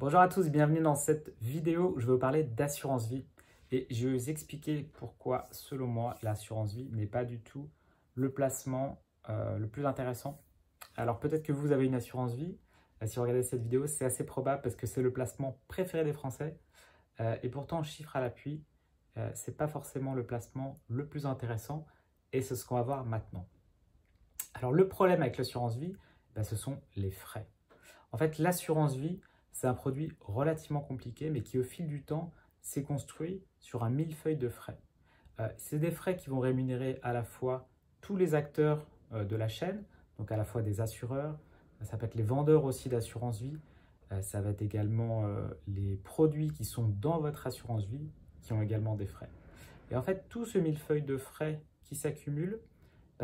Bonjour à tous, bienvenue dans cette vidéo où je vais vous parler d'assurance vie et je vais vous expliquer pourquoi, selon moi, l'assurance vie n'est pas du tout le placement le plus intéressant. Alors peut-être que vous avez une assurance vie, si vous regardez cette vidéo, c'est assez probable parce que c'est le placement préféré des Français et pourtant, chiffre à l'appui, ce n'est pas forcément le placement le plus intéressant et c'est ce qu'on va voir maintenant. Alors le problème avec l'assurance vie, ce sont les frais. En fait, l'assurance vie, c'est un produit relativement compliqué, mais qui au fil du temps s'est construit sur un millefeuille de frais. C'est des frais qui vont rémunérer à la fois tous les acteurs de la chaîne, donc à la fois des assureurs, ça peut être les vendeurs aussi d'assurance vie, ça va être également les produits qui sont dans votre assurance vie qui ont également des frais. Et en fait, tout ce millefeuille de frais qui s'accumule,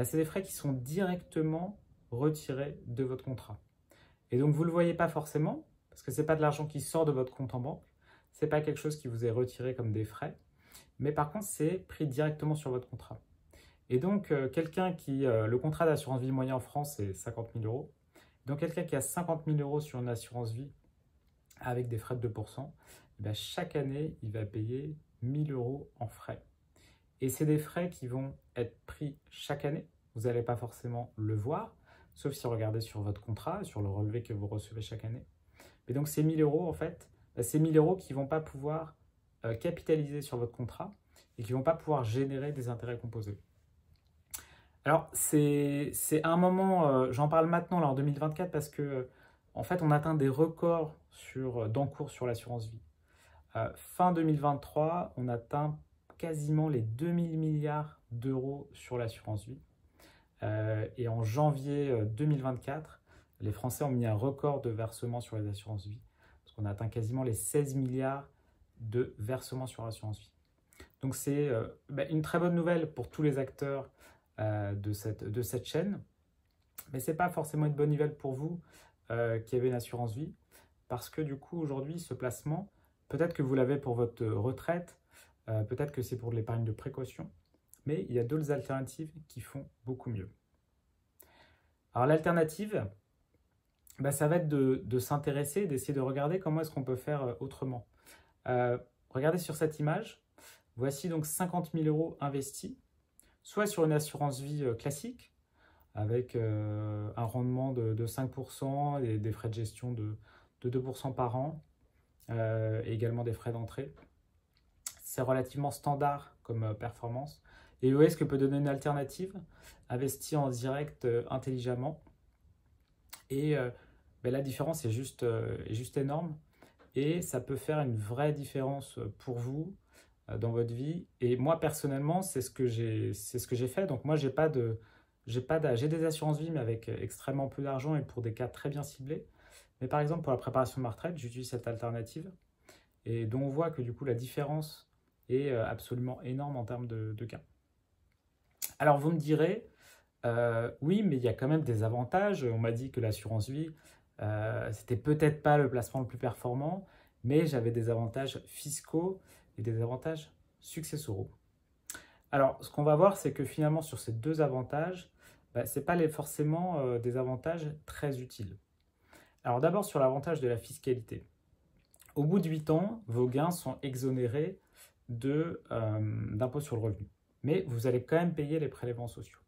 c'est des frais qui sont directement retirés de votre contrat. Et donc, vous ne le voyez pas forcément, parce que ce n'est pas de l'argent qui sort de votre compte en banque, ce n'est pas quelque chose qui vous est retiré comme des frais, mais par contre, c'est pris directement sur votre contrat. Et donc, quelqu'un qui, le contrat d'assurance vie moyen en France, c'est 50 000 euros. Donc, quelqu'un qui a 50 000 euros sur une assurance vie avec des frais de 2%, chaque année, il va payer 1 000 euros en frais. Et c'est des frais qui vont être pris chaque année. Vous n'allez pas forcément le voir, sauf si vous regardez sur votre contrat, sur le relevé que vous recevez chaque année. Et donc ces 1 000 euros, en fait, c'est 1 000 euros qui ne vont pas pouvoir capitaliser sur votre contrat et qui ne vont pas pouvoir générer des intérêts composés. Alors c'est un moment, j'en parle maintenant là, en 2024 parce que en fait on atteint des records d'encours sur l'assurance vie. Fin 2023, on atteint quasiment les 2000 milliards d'euros sur l'assurance vie. Et en janvier 2024, les Français ont mis un record de versements sur les assurances vie, parce qu'on a atteint quasiment les 16 milliards de versements sur l'assurance vie. Donc c'est une très bonne nouvelle pour tous les acteurs de cette chaîne, mais ce n'est pas forcément une bonne nouvelle pour vous qui avez une assurance vie, parce que du coup aujourd'hui ce placement, peut-être que vous l'avez pour votre retraite, peut-être que c'est pour de l'épargne de précaution, mais il y a d'autres alternatives qui font beaucoup mieux. Alors l'alternative, ça va être de s'intéresser, d'essayer de regarder comment est-ce qu'on peut faire autrement. Regardez sur cette image, voici donc 50 000 euros investis, soit sur une assurance vie classique, avec un rendement de 5% et des frais de gestion de 2% par an, et également des frais d'entrée. C'est relativement standard comme performance. Et vous voyez ce que peut donner une alternative, investir en direct intelligemment. Et la différence est juste énorme. Et ça peut faire une vraie différence pour vous dans votre vie. Et moi, personnellement, c'est ce que j'ai fait. Donc moi, j'ai des assurances vie, mais avec extrêmement peu d'argent et pour des cas très bien ciblés. Mais par exemple, pour la préparation de ma retraite, j'utilise cette alternative. Et dont on voit que du coup, la différence est absolument énorme en termes de gains. Alors vous me direz, oui, mais il y a quand même des avantages. On m'a dit que l'assurance vie, c'était peut-être pas le placement le plus performant, mais j'avais des avantages fiscaux et des avantages successoraux. Alors ce qu'on va voir, c'est que finalement sur ces deux avantages, ce n'est pas forcément des avantages très utiles. Alors d'abord sur l'avantage de la fiscalité. Au bout de 8 ans, vos gains sont exonérés d'impôt sur le revenu. Mais vous allez quand même payer les prélèvements sociaux.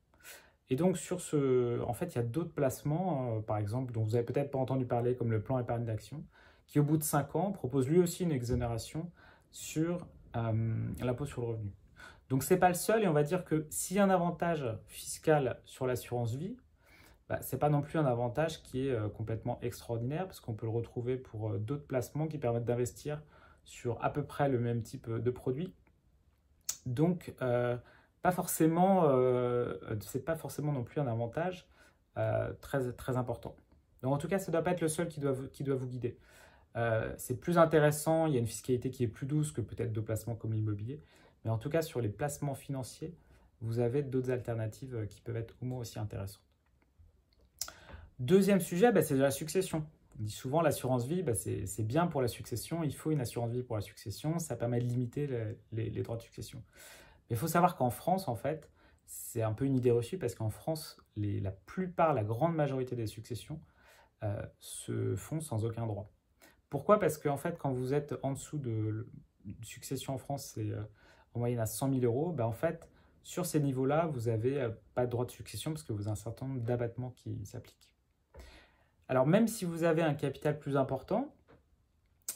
Et donc, en fait, il y a d'autres placements, par exemple, dont vous n'avez peut-être pas entendu parler, comme le plan épargne d'action, qui au bout de 5 ans propose lui aussi une exonération sur l'impôt sur le revenu. Donc, ce n'est pas le seul, et on va dire que s'il y a un avantage fiscal sur l'assurance vie, ce n'est pas non plus un avantage qui est complètement extraordinaire, parce qu'on peut le retrouver pour d'autres placements qui permettent d'investir sur à peu près le même type de produit. Donc, c'est pas forcément non plus un avantage très, très important. Donc, en tout cas, ça ne doit pas être le seul qui doit vous guider. C'est plus intéressant, il y a une fiscalité qui est plus douce que peut-être de placements comme l'immobilier. Mais en tout cas, sur les placements financiers, vous avez d'autres alternatives qui peuvent être au moins aussi intéressantes. Deuxième sujet, c'est de la succession. On dit souvent l'assurance vie, c'est bien pour la succession, il faut une assurance vie pour la succession, ça permet de limiter les droits de succession. Mais il faut savoir qu'en France, en fait, c'est un peu une idée reçue parce qu'en France, la grande majorité des successions se font sans aucun droit. Pourquoi? Parce qu'en fait, quand vous êtes en dessous de succession en France, c'est en moyenne à 100 000 euros, en fait, sur ces niveaux-là, vous n'avez pas de droit de succession parce que vous avez un certain nombre d'abattements qui s'appliquent. Alors, même si vous avez un capital plus important,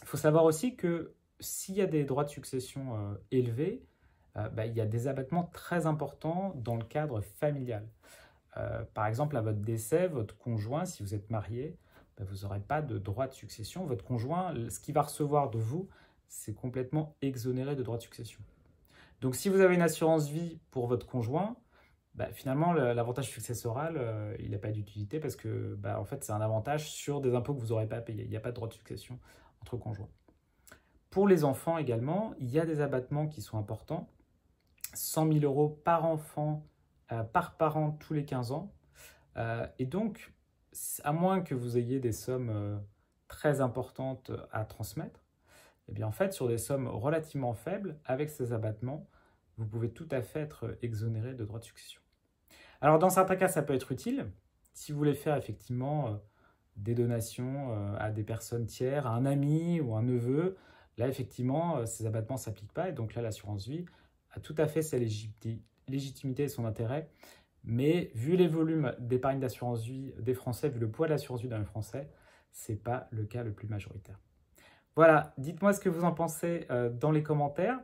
il faut savoir aussi que s'il y a des droits de succession élevés, il y a des abattements très importants dans le cadre familial. Par exemple, à votre décès, votre conjoint, si vous êtes marié, vous n'aurez pas de droit de succession. Votre conjoint, ce qu'il va recevoir de vous, c'est complètement exonéré de droit de succession. Donc, si vous avez une assurance vie pour votre conjoint, finalement, l'avantage successoral, il n'a pas d'utilité parce que en fait, c'est un avantage sur des impôts que vous n'aurez pas à payer. Il n'y a pas de droit de succession entre conjoints. Pour les enfants également, il y a des abattements qui sont importants. 100 000 euros par enfant, par parent tous les 15 ans. Et donc, à moins que vous ayez des sommes très importantes à transmettre, eh bien en fait, sur des sommes relativement faibles, avec ces abattements, vous pouvez tout à fait être exonéré de droits de succession. Alors, dans certains cas, ça peut être utile. Si vous voulez faire effectivement des donations à des personnes tiers, à un ami ou un neveu, là, effectivement, ces abattements ne s'appliquent pas. Et donc là, l'assurance vie a tout à fait sa légitimité et son intérêt. Mais vu les volumes d'épargne d'assurance vie des Français, vu le poids de l'assurance vie dans les Français, ce n'est pas le cas le plus majoritaire. Voilà, dites-moi ce que vous en pensez dans les commentaires.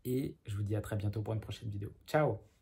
Et je vous dis à très bientôt pour une prochaine vidéo. Ciao!